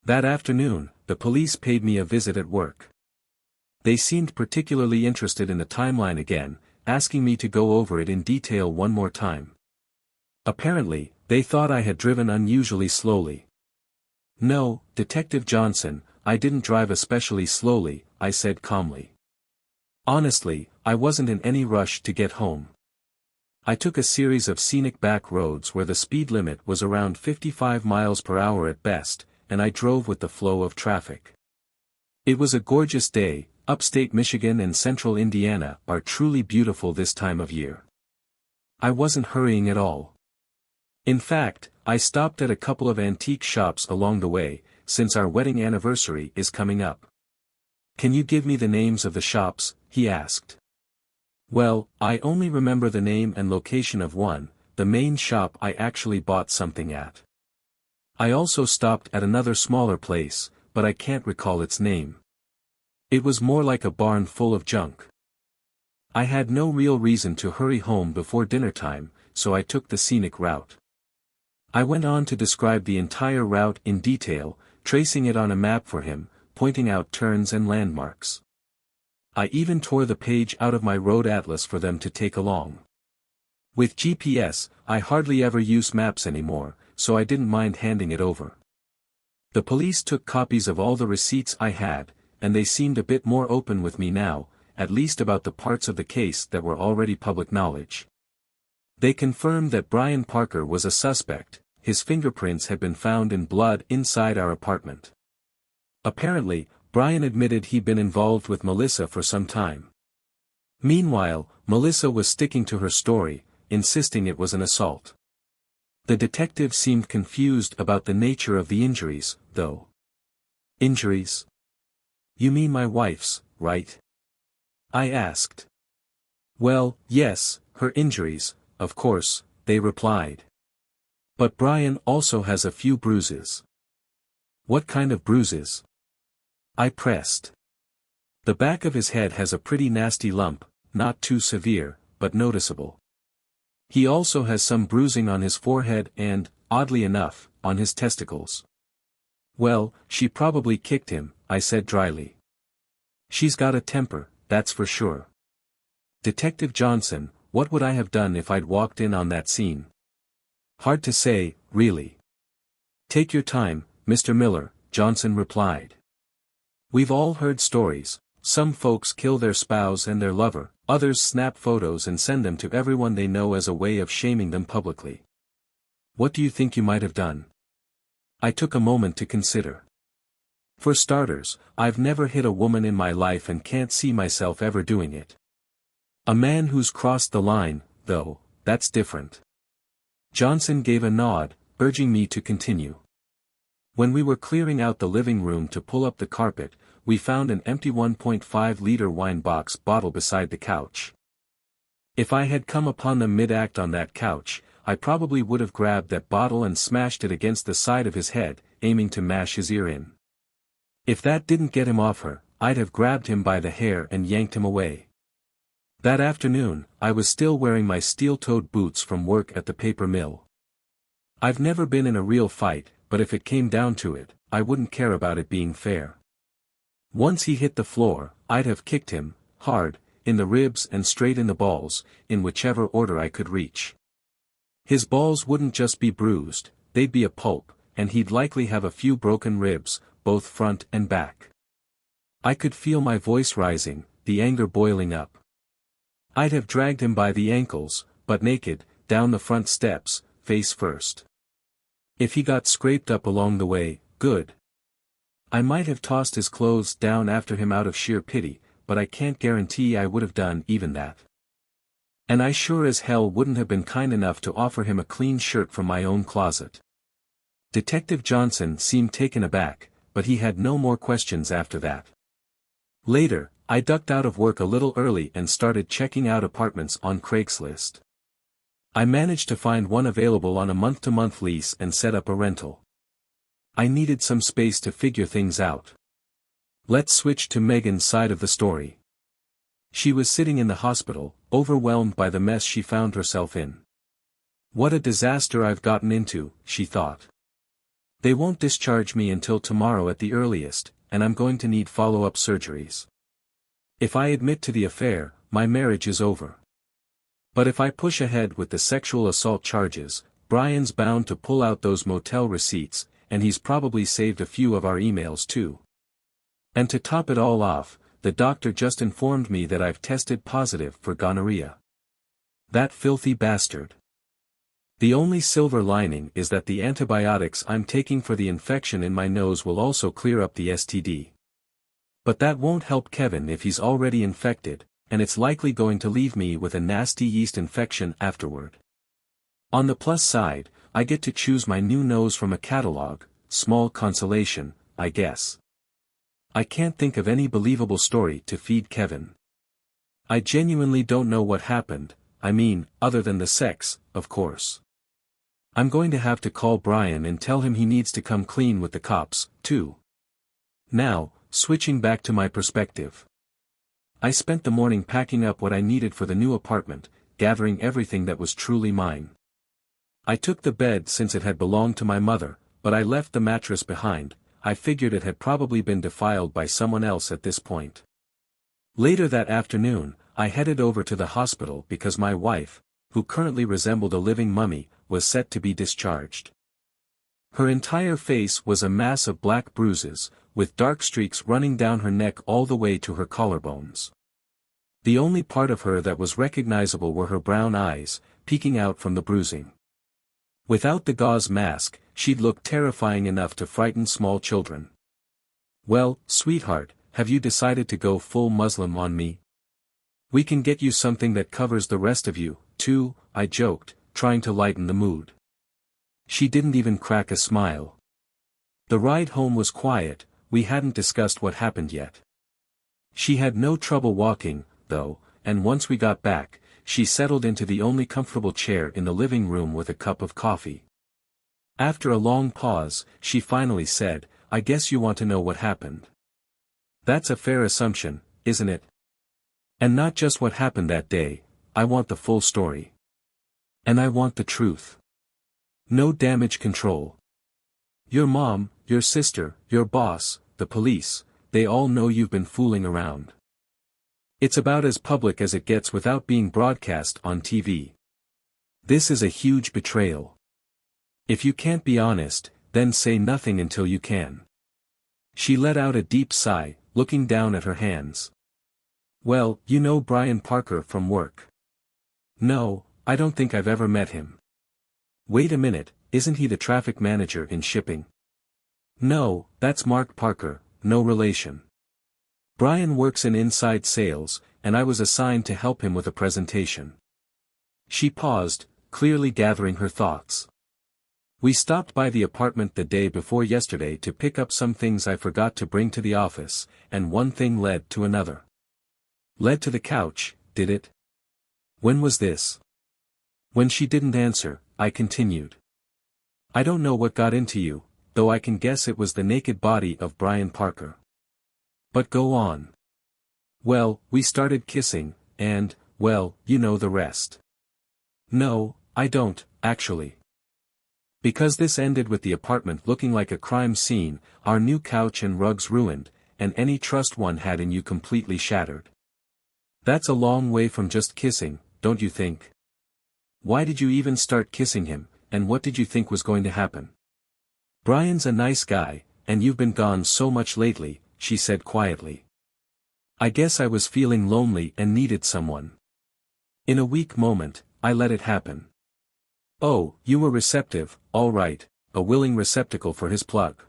That afternoon, the police paid me a visit at work. They seemed particularly interested in the timeline again, asking me to go over it in detail one more time. Apparently, they thought I had driven unusually slowly. "No, Detective Johnson, I didn't drive especially slowly," I said calmly. "Honestly, I wasn't in any rush to get home. I took a series of scenic back roads where the speed limit was around 55 miles per hour at best, and I drove with the flow of traffic. It was a gorgeous day. Upstate Michigan and central Indiana are truly beautiful this time of year. I wasn't hurrying at all. In fact, I stopped at a couple of antique shops along the way, since our wedding anniversary is coming up. Can you give me the names of the shops? He asked. Well, I only remember the name and location of one, the main shop I actually bought something at. I also stopped at another smaller place, but I can't recall its name. It was more like a barn full of junk. I had no real reason to hurry home before dinner time, so I took the scenic route. I went on to describe the entire route in detail, tracing it on a map for him, pointing out turns and landmarks. I even tore the page out of my road atlas for them to take along. With GPS, I hardly ever use maps anymore, so I didn't mind handing it over. The police took copies of all the receipts I had, and they seemed a bit more open with me now, at least about the parts of the case that were already public knowledge. They confirmed that Brian Parker was a suspect. His fingerprints had been found in blood inside our apartment. Apparently, Brian admitted he'd been involved with Melissa for some time. Meanwhile, Melissa was sticking to her story, insisting it was an assault. The detective seemed confused about the nature of the injuries, though. Injuries? You mean my wife's, right? I asked. Well, yes, her injuries, of course, they replied. But Brian also has a few bruises. What kind of bruises? I pressed. The back of his head has a pretty nasty lump, not too severe, but noticeable. He also has some bruising on his forehead and, oddly enough, on his testicles. Well, she probably kicked him, I said dryly. She's got a temper, that's for sure. Detective Johnson, what would I have done if I'd walked in on that scene? Hard to say, really. Take your time, Mr. Miller, Johnson replied. We've all heard stories. Some folks kill their spouse and their lover, others snap photos and send them to everyone they know as a way of shaming them publicly. What do you think you might have done? I took a moment to consider. For starters, I've never hit a woman in my life and can't see myself ever doing it. A man who's crossed the line, though, that's different. Johnson gave a nod, urging me to continue. When we were clearing out the living room to pull up the carpet, we found an empty 1.5-liter wine box bottle beside the couch. If I had come upon them mid-act on that couch, I probably would have grabbed that bottle and smashed it against the side of his head, aiming to mash his ear in. If that didn't get him off her, I'd have grabbed him by the hair and yanked him away. That afternoon, I was still wearing my steel-toed boots from work at the paper mill. I've never been in a real fight, but if it came down to it, I wouldn't care about it being fair. Once he hit the floor, I'd have kicked him, hard, in the ribs and straight in the balls, in whichever order I could reach. His balls wouldn't just be bruised, they'd be a pulp, and he'd likely have a few broken ribs, both front and back. I could feel my voice rising, the anger boiling up. I'd have dragged him by the ankles, but naked, down the front steps, face first. If he got scraped up along the way, good. I might have tossed his clothes down after him out of sheer pity, but I can't guarantee I would have done even that. And I sure as hell wouldn't have been kind enough to offer him a clean shirt from my own closet. Detective Johnson seemed taken aback, but he had no more questions after that. Later, I ducked out of work a little early and started checking out apartments on Craigslist. I managed to find one available on a month-to-month lease and set up a rental. I needed some space to figure things out. Let's switch to Megan's side of the story. She was sitting in the hospital, overwhelmed by the mess she found herself in. What a disaster I've gotten into, she thought. They won't discharge me until tomorrow at the earliest, and I'm going to need follow-up surgeries. If I admit to the affair, my marriage is over. But if I push ahead with the sexual assault charges, Brian's bound to pull out those motel receipts, and he's probably saved a few of our emails too. And to top it all off, the doctor just informed me that I've tested positive for gonorrhea. That filthy bastard. The only silver lining is that the antibiotics I'm taking for the infection in my nose will also clear up the STD. But that won't help Kevin if he's already infected, and it's likely going to leave me with a nasty yeast infection afterward. On the plus side, I get to choose my new nose from a catalog, small consolation, I guess. I can't think of any believable story to feed Kevin. I genuinely don't know what happened, I mean, other than the sex, of course. I'm going to have to call Brian and tell him he needs to come clean with the cops, too. Now, switching back to my perspective. I spent the morning packing up what I needed for the new apartment, gathering everything that was truly mine. I took the bed since it had belonged to my mother, but I left the mattress behind. I figured it had probably been defiled by someone else at this point. Later that afternoon, I headed over to the hospital because my wife, who currently resembled a living mummy, was set to be discharged. Her entire face was a mass of black bruises, with dark streaks running down her neck all the way to her collarbones. The only part of her that was recognizable were her brown eyes, peeking out from the bruising. Without the gauze mask, she'd look terrifying enough to frighten small children. "Well, sweetheart, have you decided to go full Muslim on me? We can get you something that covers the rest of you, too," I joked, trying to lighten the mood. She didn't even crack a smile. The ride home was quiet, we hadn't discussed what happened yet. She had no trouble walking, though, and once we got back, she settled into the only comfortable chair in the living room with a cup of coffee. After a long pause, she finally said, "I guess you want to know what happened." That's a fair assumption, isn't it? And not just what happened that day, I want the full story. And I want the truth. No damage control. Your mom, your sister, your boss, the police, they all know you've been fooling around. It's about as public as it gets without being broadcast on TV. This is a huge betrayal. If you can't be honest, then say nothing until you can. She let out a deep sigh, looking down at her hands. "Well, you know Brian Parker from work." "No, I don't think I've ever met him." "Wait a minute, isn't he the traffic manager in shipping?" "No, that's Mark Parker, no relation. Brian works in inside sales, and I was assigned to help him with a presentation." She paused, clearly gathering her thoughts. "We stopped by the apartment the day before yesterday to pick up some things I forgot to bring to the office, and one thing led to another." "Led to the couch, did it? When was this?" When she didn't answer, I continued. "I don't know what got into you, though I can guess it was the naked body of Brian Parker. But go on." "Well, we started kissing, and, well, you know the rest." "No, I don't, actually. Because this ended with the apartment looking like a crime scene, our new couch and rugs ruined, and any trust one had in you completely shattered. That's a long way from just kissing, don't you think? Why did you even start kissing him, and what did you think was going to happen?" "Brian's a nice guy, and you've been gone so much lately," she said quietly. "I guess I was feeling lonely and needed someone. In a weak moment, I let it happen." "Oh, you were receptive, all right, a willing receptacle for his plug.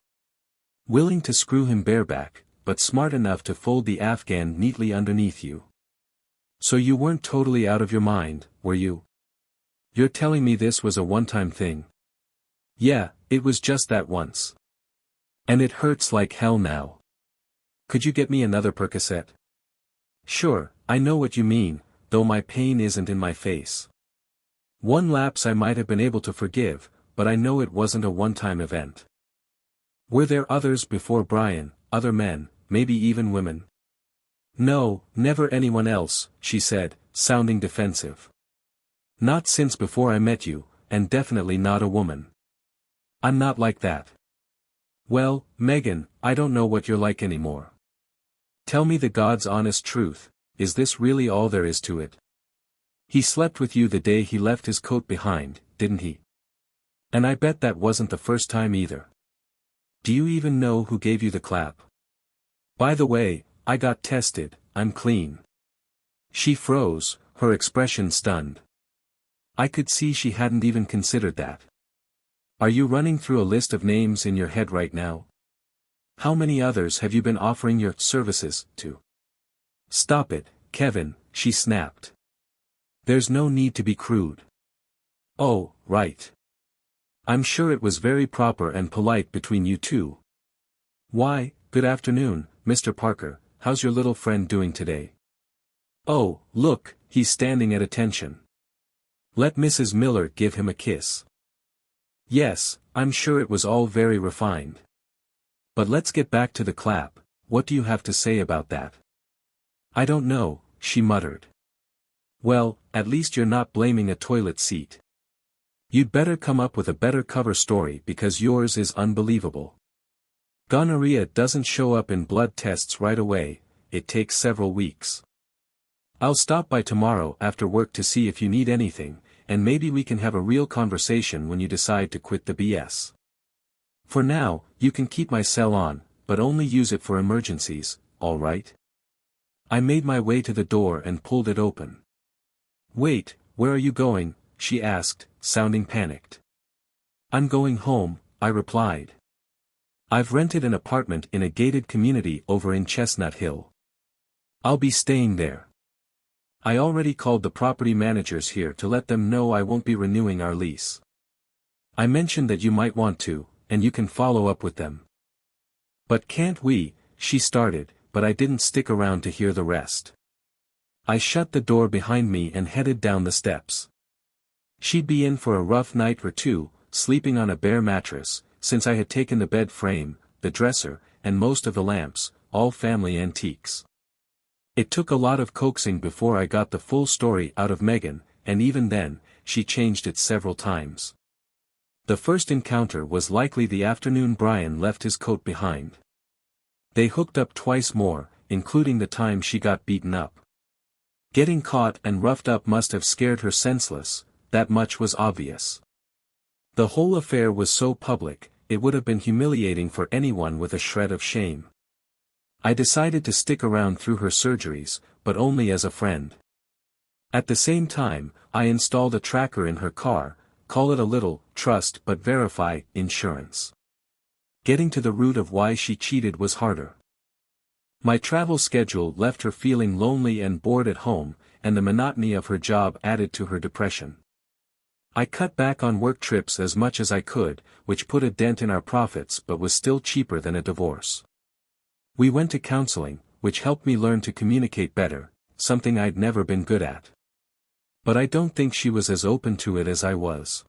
Willing to screw him bareback, but smart enough to fold the Afghan neatly underneath you. So you weren't totally out of your mind, were you? You're telling me this was a one-time thing?" "Yeah, it was just that once. And it hurts like hell now. Could you get me another Percocet?" "Sure, I know what you mean, though my pain isn't in my face. One lapse I might have been able to forgive, but I know it wasn't a one-time event." "Were there others before Brian, other men, maybe even women?" "No, never anyone else," she said, sounding defensive. "Not since before I met you, and definitely not a woman. I'm not like that." "Well, Megan, I don't know what you're like anymore. Tell me the God's honest truth, is this really all there is to it? He slept with you the day he left his coat behind, didn't he? And I bet that wasn't the first time either. Do you even know who gave you the clap? By the way, I got tested, I'm clean." She froze, her expression stunned. I could see she hadn't even considered that. "Are you running through a list of names in your head right now? How many others have you been offering your services to?" "Stop it, Kevin," she snapped. "There's no need to be crude." "Oh, right. I'm sure it was very proper and polite between you two. Why, good afternoon, Mr. Parker, how's your little friend doing today? Oh, look, he's standing at attention. Let Mrs. Miller give him a kiss. Yes, I'm sure it was all very refined. But let's get back to the clap. What do you have to say about that? I don't know, she muttered. Well, at least you're not blaming a toilet seat. You'd better come up with a better cover story because yours is unbelievable. Gonorrhea doesn't show up in blood tests right away, it takes several weeks. I'll stop by tomorrow after work to see if you need anything, and maybe we can have a real conversation when you decide to quit the BS. For now, you can keep my cell on, but only use it for emergencies, all right? I made my way to the door and pulled it open. Wait, where are you going? She asked, sounding panicked. I'm going home, I replied. I've rented an apartment in a gated community over in Chestnut Hill. I'll be staying there. I already called the property managers here to let them know I won't be renewing our lease. I mentioned that you might want to, and you can follow up with them. But can't we? She started, but I didn't stick around to hear the rest. I shut the door behind me and headed down the steps. She'd be in for a rough night or two, sleeping on a bare mattress, since I had taken the bed frame, the dresser, and most of the lamps, all family antiques. It took a lot of coaxing before I got the full story out of Megan, and even then, she changed it several times. The first encounter was likely the afternoon Brian left his coat behind. They hooked up twice more, including the time she got beaten up. Getting caught and roughed up must have scared her senseless, that much was obvious. The whole affair was so public, it would have been humiliating for anyone with a shred of shame. I decided to stick around through her surgeries, but only as a friend. At the same time, I installed a tracker in her car, call it a little, trust but verify, insurance. Getting to the root of why she cheated was harder. My travel schedule left her feeling lonely and bored at home, and the monotony of her job added to her depression. I cut back on work trips as much as I could, which put a dent in our profits but was still cheaper than a divorce. We went to counseling, which helped me learn to communicate better, something I'd never been good at. But I don't think she was as open to it as I was.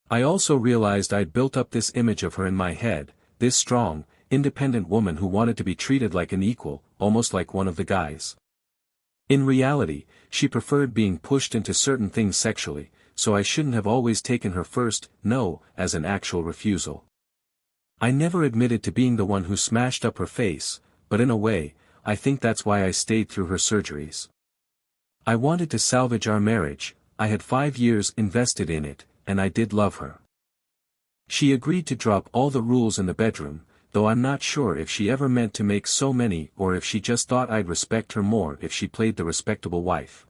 I also realized I'd built up this image of her in my head, this strong, independent woman who wanted to be treated like an equal, almost like one of the guys. In reality, she preferred being pushed into certain things sexually, so I shouldn't have always taken her first no as an actual refusal. I never admitted to being the one who smashed up her face, but in a way, I think that's why I stayed through her surgeries. I wanted to salvage our marriage, I had 5 years invested in it, and I did love her. She agreed to drop all the rules in the bedroom, though I'm not sure if she ever meant to make so many or if she just thought I'd respect her more if she played the respectable wife.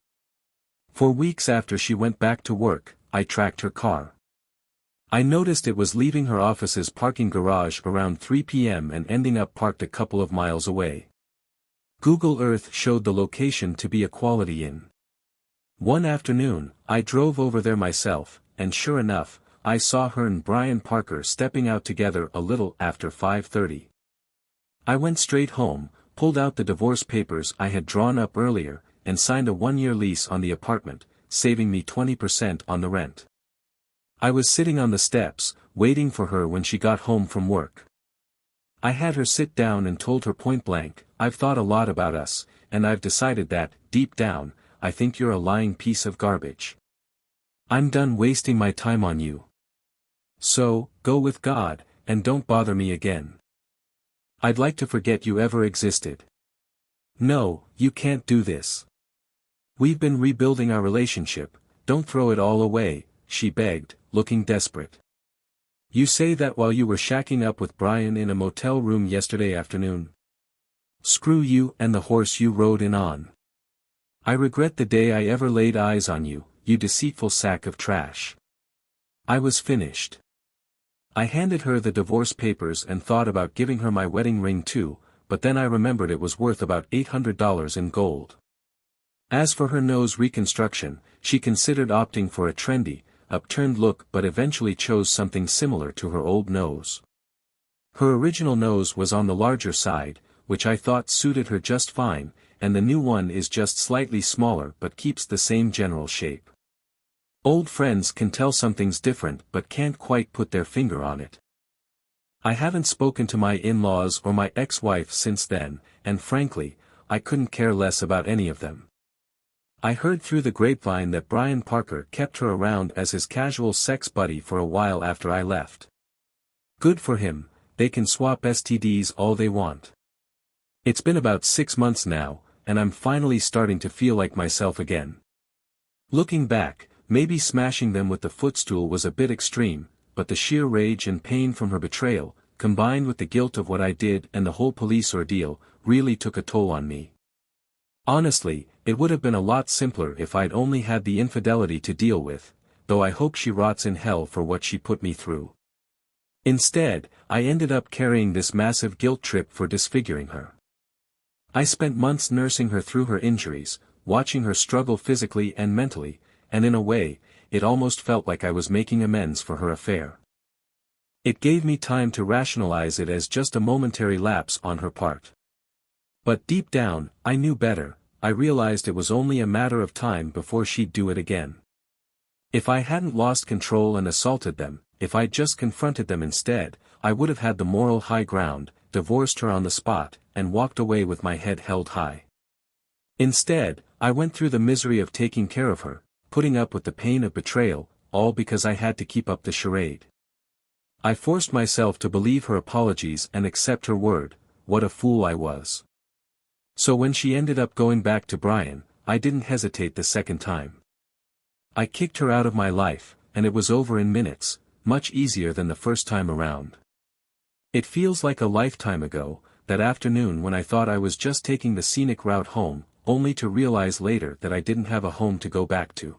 For weeks after she went back to work, I tracked her car. I noticed it was leaving her office's parking garage around 3 p.m. and ending up parked a couple of miles away. Google Earth showed the location to be a quality inn. One afternoon, I drove over there myself, and sure enough, I saw her and Brian Parker stepping out together a little after 5:30. I went straight home, pulled out the divorce papers I had drawn up earlier, and signed a 1-year lease on the apartment, saving me 20% on the rent. I was sitting on the steps, waiting for her when she got home from work. I had her sit down and told her point blank, I've thought a lot about us, and I've decided that, deep down, I think you're a lying piece of garbage. I'm done wasting my time on you. So, go with God, and don't bother me again. I'd like to forget you ever existed. No, you can't do this. We've been rebuilding our relationship, don't throw it all away, she begged, looking desperate. You say that while you were shacking up with Brian in a motel room yesterday afternoon. Screw you and the horse you rode in on. I regret the day I ever laid eyes on you, you deceitful sack of trash. I was finished. I handed her the divorce papers and thought about giving her my wedding ring too, but then I remembered it was worth about $800 in gold. As for her nose reconstruction, she considered opting for a trendy, upturned look but eventually chose something similar to her old nose. Her original nose was on the larger side, which I thought suited her just fine, and the new one is just slightly smaller but keeps the same general shape. Old friends can tell something's different but can't quite put their finger on it. I haven't spoken to my in-laws or my ex-wife since then, and frankly, I couldn't care less about any of them. I heard through the grapevine that Brian Parker kept her around as his casual sex buddy for a while after I left. Good for him, they can swap STDs all they want. It's been about 6 months now, and I'm finally starting to feel like myself again. Looking back, maybe smashing them with the footstool was a bit extreme, but the sheer rage and pain from her betrayal, combined with the guilt of what I did and the whole police ordeal, really took a toll on me. Honestly, it would have been a lot simpler if I'd only had the infidelity to deal with, though I hope she rots in hell for what she put me through. Instead, I ended up carrying this massive guilt trip for disfiguring her. I spent months nursing her through her injuries, watching her struggle physically and mentally, and in a way, it almost felt like I was making amends for her affair. It gave me time to rationalize it as just a momentary lapse on her part. But deep down, I knew better. I realized it was only a matter of time before she'd do it again. If I hadn't lost control and assaulted them, if I'd just confronted them instead, I would have had the moral high ground, divorced her on the spot, and walked away with my head held high. Instead, I went through the misery of taking care of her, putting up with the pain of betrayal, all because I had to keep up the charade. I forced myself to believe her apologies and accept her word. What a fool I was. So when she ended up going back to Brian, I didn't hesitate the second time. I kicked her out of my life, and it was over in minutes, much easier than the first time around. It feels like a lifetime ago, that afternoon when I thought I was just taking the scenic route home, only to realize later that I didn't have a home to go back to.